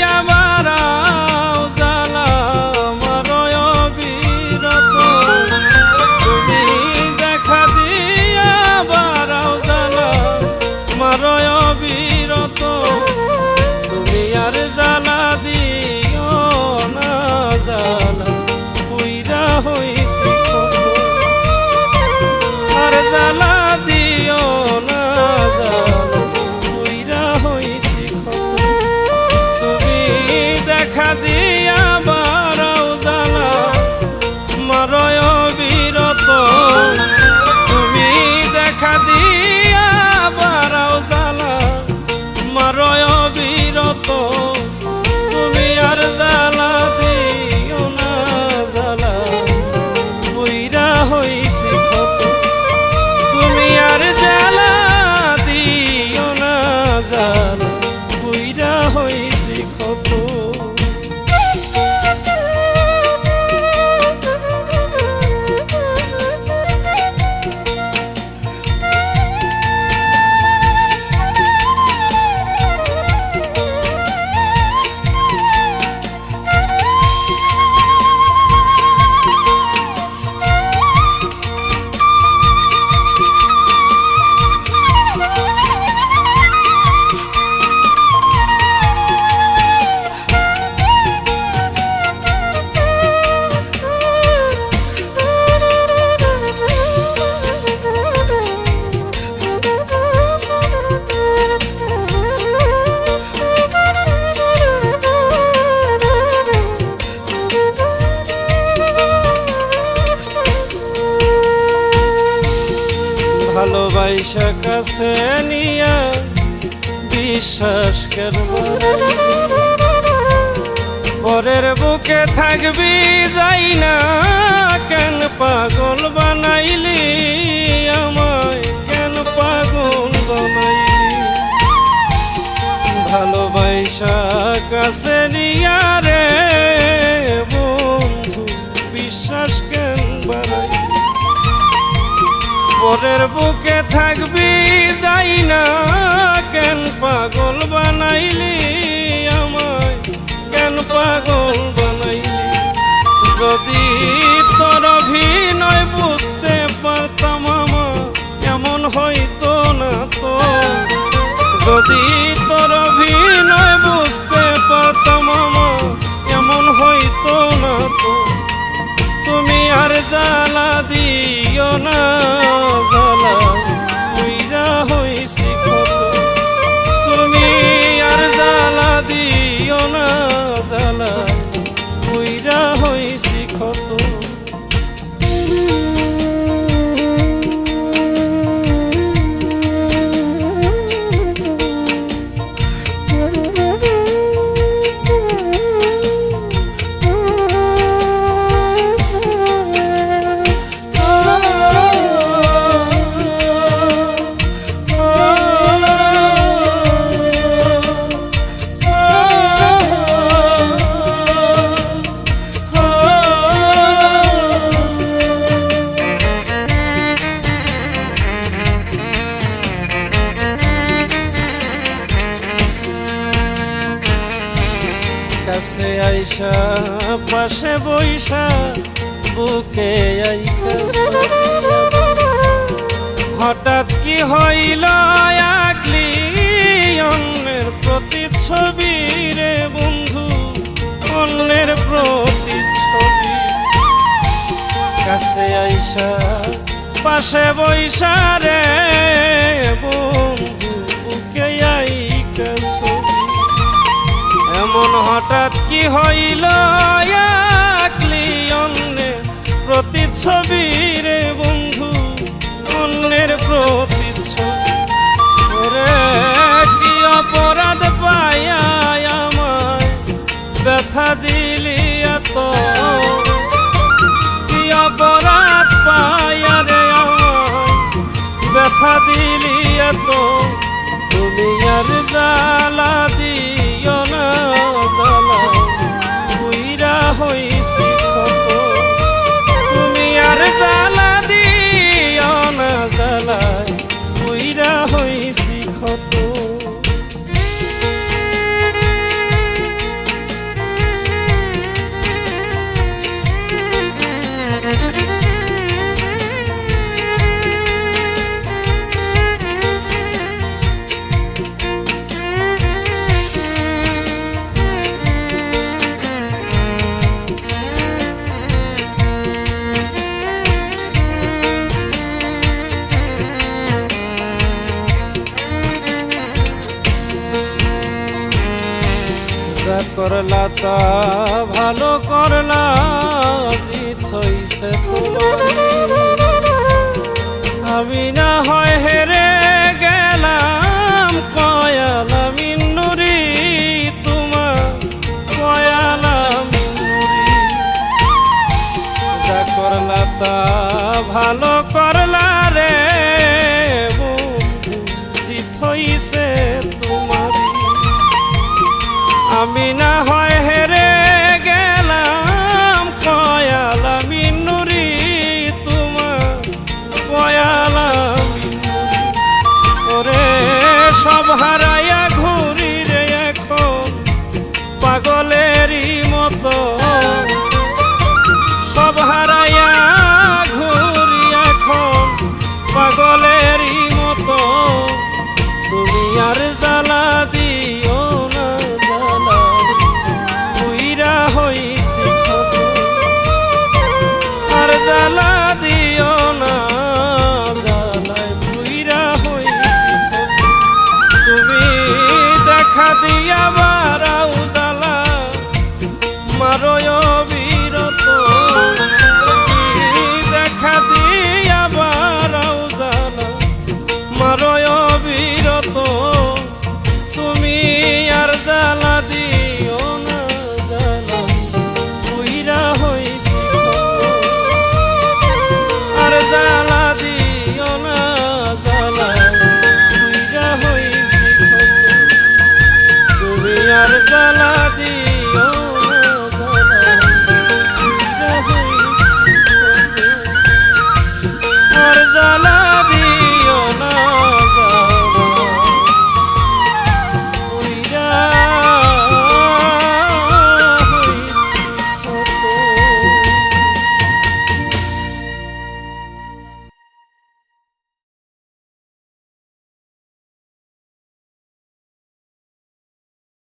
দিয়া বারাও জ্বালা মারয় বিরত তুমি দেখা দিয়া বারাও জ্বালা মারয় বিরত তুমি আর জ্বালা দিও না জ্বালা পুইরা হইছে কত আর জ্বালা দিও না জ্বালা পুইরা হইছে কত তুমি দেখা দিয়া বারাও জ্বালা মারয় বিরত তুমি দেখা দিয়া বারাও জ্বালা মারয় বিরত তুমি আর জ্বালা দিও না জ্বালা পুইরা হইছে কত তুমি আর জ্বালা দিও না জ্বালা পুইরা হইছে কত ভালোবাসা কাছে নিয়া বিশ্বাস করবার পরের বুকে থাকবি যাই না কেন পাগল বানাইলি আমায় কেন পাগল বানাইলি ভালোবাসা কাছে নিয়া রে বন্ধু বিশ্বাস কেন বানাইলি পরের বুকে থাকবি যাই না কেন পাগল বানাইলি আমায় কেন পাগল বানাইলি যদি তোর অভিনয় বুঝতে পারতাম আমার এমন হইতো না তো যদি তোর অভিনয় বুঝতে পারতাম আমার এমন হইতো না তো তুমি আর জ্বালা দিও না জ্বালা পুইরা হইছে কত তুমি আর জ্বালা দিও না জ্বালা পুইরা হইছে কত কাছে আইসা পাশে বইসা বুকে আইকা হঠাৎ কি হইল আকলি অন্যের প্রতিচ্ছবি রে বন্ধু অন্যের প্রতিচ্ছবি কাছে আইসা পাশে বইসা রে বন্ধু বুকে আইকা এমন হঠাৎ কি হইল আকলি অন্যের প্রতিচ্ছবি রে বন্ধু অন্যের প্রতিচ্ছবি রে কি অপরাধ পাইয়া আমায় ব্যথা দিলি এত কি অপরাধ পাইয়া রে আমায় ব্যথা দিলি এত তুমি আর জ্বালা দিও না জ্বালা পুইরা হইছে কত তুমি আর জ্বালা দিও না জ্বালা পুইরা হইছে কত করলা তা ভালো করলা, জিত হইছে তোমার। আমি না হয় হেরে গেলাম, কয়ালা মিন্নুরি তোমার, কয়ালা মিন্নুরি। যা করলা তা ভালো করলা রে বন্ধু, জিত হইছে তোমার। আমি না হয় হেরে গেলাম, কয়ালা মিন্নুরি তোমার, কয়ালা মিন্নুরি। ওরে সব হারাইয়া ঘুরি রে এখন পাগলেরই মতো।